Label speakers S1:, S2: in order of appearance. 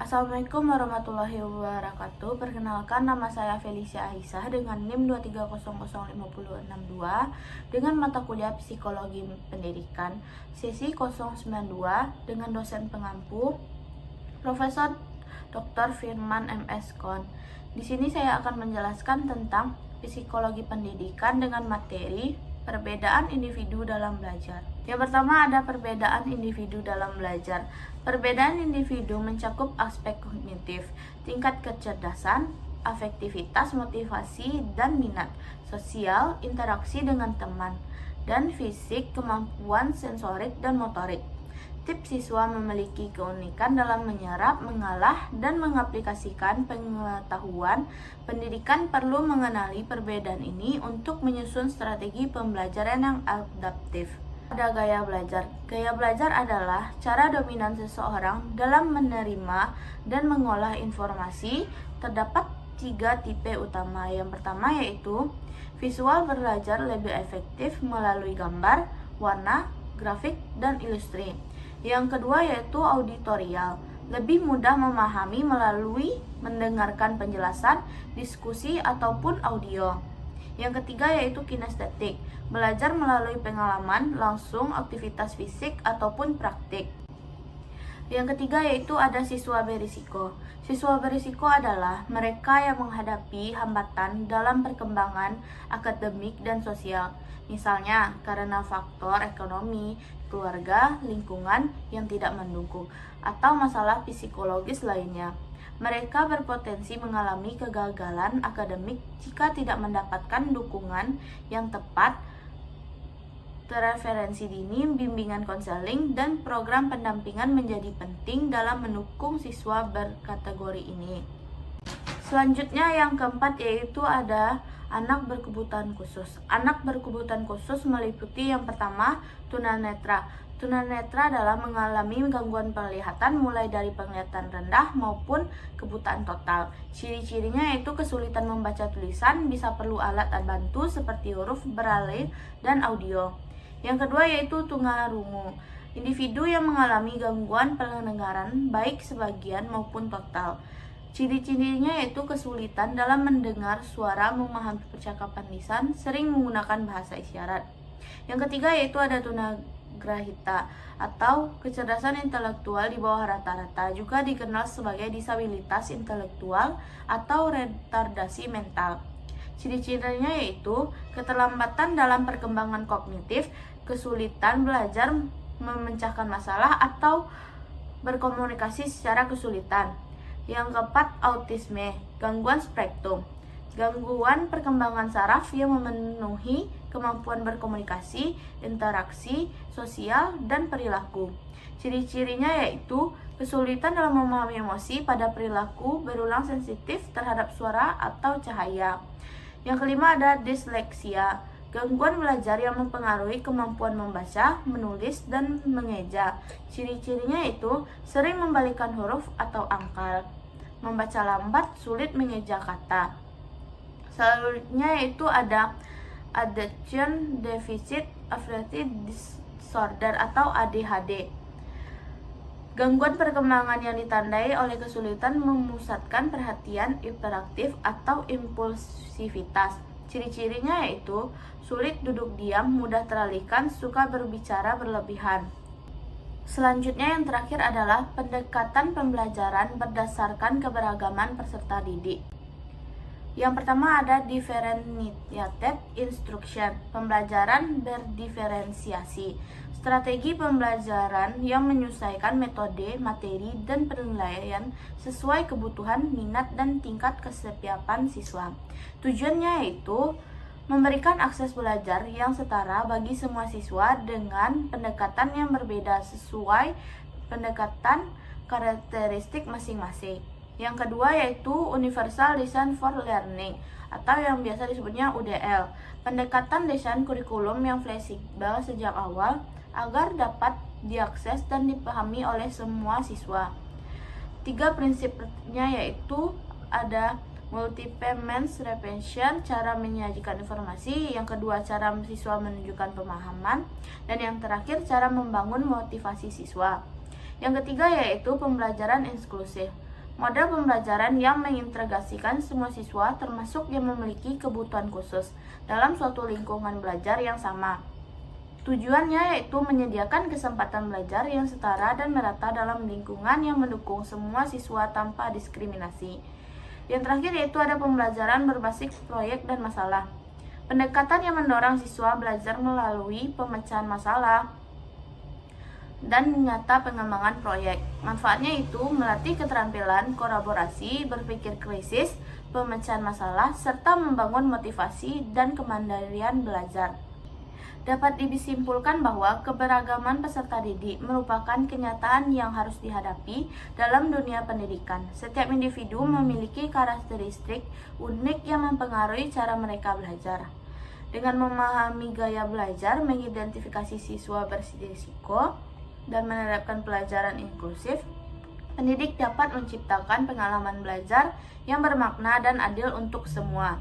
S1: Assalamualaikum warahmatullahi wabarakatuh. Perkenalkan, nama saya Felicia Aisyah dengan NIM 2300562 dengan mata kuliah Psikologi Pendidikan sesi 092 dengan dosen pengampu Profesor Dr. Firman MS Kon. Di sini saya akan menjelaskan tentang psikologi pendidikan dengan materi perbedaan individu dalam belajar. Yang pertama ada perbedaan individu dalam belajar. Perbedaan individu mencakup aspek kognitif, tingkat kecerdasan, afektivitas, motivasi, dan minat, sosial, interaksi dengan teman, dan fisik, kemampuan sensorik dan motorik. Tip siswa memiliki keunikan dalam menyerap, mengolah, dan mengaplikasikan pengetahuan. Pendidikan perlu mengenali perbedaan ini untuk menyusun strategi pembelajaran yang adaptif. Ada gaya belajar. Gaya belajar adalah cara dominan seseorang dalam menerima dan mengolah informasi. Terdapat 3 tipe utama. Yang pertama yaitu visual belajar lebih efektif melalui gambar, warna, grafik, dan ilustrasi. Yang kedua yaitu auditorial, lebih mudah memahami melalui mendengarkan penjelasan, diskusi, ataupun audio. Yang ketiga yaitu kinestetik, belajar melalui pengalaman langsung, aktivitas fisik, ataupun praktik. Yang ketiga yaitu ada siswa berisiko. Siswa berisiko adalah mereka yang menghadapi hambatan dalam perkembangan akademik dan sosial. Misalnya karena faktor ekonomi, keluarga, lingkungan yang tidak mendukung, atau masalah psikologis lainnya. Mereka berpotensi mengalami kegagalan akademik jika tidak mendapatkan dukungan yang tepat, referensi dini, bimbingan konseling, dan program pendampingan menjadi penting dalam mendukung siswa berkategori ini. Selanjutnya yang keempat yaitu ada anak berkebutuhan khusus. Anak berkebutuhan khusus meliputi yang pertama tunanetra. Tunanetra adalah mengalami gangguan penglihatan mulai dari penglihatan rendah maupun kebutaan total. Ciri-cirinya yaitu kesulitan membaca tulisan, bisa perlu alat bantu seperti huruf braille dan audio. Yang kedua yaitu tunarungu. Individu yang mengalami gangguan pendengaran baik sebagian maupun total. Ciri-cirinya yaitu kesulitan dalam mendengar suara, memahami percakapan lisan, sering menggunakan bahasa isyarat. Yang ketiga yaitu ada tunagrahita atau kecerdasan intelektual di bawah rata-rata, juga dikenal sebagai disabilitas intelektual atau retardasi mental. Ciri-cirinya yaitu keterlambatan dalam perkembangan kognitif, kesulitan belajar memecahkan masalah atau berkomunikasi secara kesulitan. Yang keempat, autisme, gangguan spektrum, gangguan perkembangan saraf yang memenuhi kemampuan berkomunikasi, interaksi, sosial, dan perilaku. Ciri-cirinya yaitu kesulitan dalam memahami emosi pada perilaku, berulang sensitif terhadap suara atau cahaya. Yang kelima ada disleksia, gangguan belajar yang mempengaruhi kemampuan membaca, menulis, dan mengeja. Ciri-cirinya yaitu sering membalikkan huruf atau angka, membaca lambat, sulit mengeja kata. Selanjutnya yaitu ada Attention Deficit Hyperactivity Disorder atau ADHD. Gangguan perkembangan yang ditandai oleh kesulitan memusatkan perhatian, hiperaktif, atau impulsivitas. Ciri-cirinya yaitu sulit duduk diam, mudah teralihkan, suka berbicara berlebihan. Selanjutnya yang terakhir adalah pendekatan pembelajaran berdasarkan keberagaman peserta didik. Yang pertama ada differentiated instruction, pembelajaran berdiferensiasi. Strategi pembelajaran yang menyesuaikan metode, materi, dan penilaian sesuai kebutuhan, minat, dan tingkat kesiapan siswa. Tujuannya yaitu memberikan akses belajar yang setara bagi semua siswa dengan pendekatan yang berbeda sesuai pendekatan karakteristik masing-masing. Yang kedua yaitu Universal Design for Learning atau yang biasa disebutnya UDL, pendekatan desain kurikulum yang fleksibel sejak awal agar dapat diakses dan dipahami oleh semua siswa. 3 prinsipnya yaitu ada multi-payment retention, cara menyajikan informasi. Yang kedua, cara siswa menunjukkan pemahaman. Dan yang terakhir, cara membangun motivasi siswa. Yang ketiga yaitu pembelajaran inklusif, Model pembelajaran yang mengintegrasikan semua siswa termasuk yang memiliki kebutuhan khusus dalam suatu lingkungan belajar yang sama. Tujuannya yaitu menyediakan kesempatan belajar yang setara dan merata dalam lingkungan yang mendukung semua siswa tanpa diskriminasi. Yang terakhir yaitu ada pembelajaran berbasis proyek dan masalah. Pendekatan yang mendorong siswa belajar melalui pemecahan masalah dan nyata pengembangan proyek. Manfaatnya itu melatih keterampilan kolaborasi, berpikir kritis, pemecahan masalah, serta membangun motivasi dan kemandirian belajar. Dapat disimpulkan bahwa keberagaman peserta didik merupakan kenyataan yang harus dihadapi dalam dunia pendidikan. Setiap individu memiliki karakteristik unik yang mempengaruhi cara mereka belajar. Dengan memahami gaya belajar, mengidentifikasi siswa berisiko, dan menerapkan pelajaran inklusif, pendidik dapat menciptakan pengalaman belajar yang bermakna dan adil untuk semua.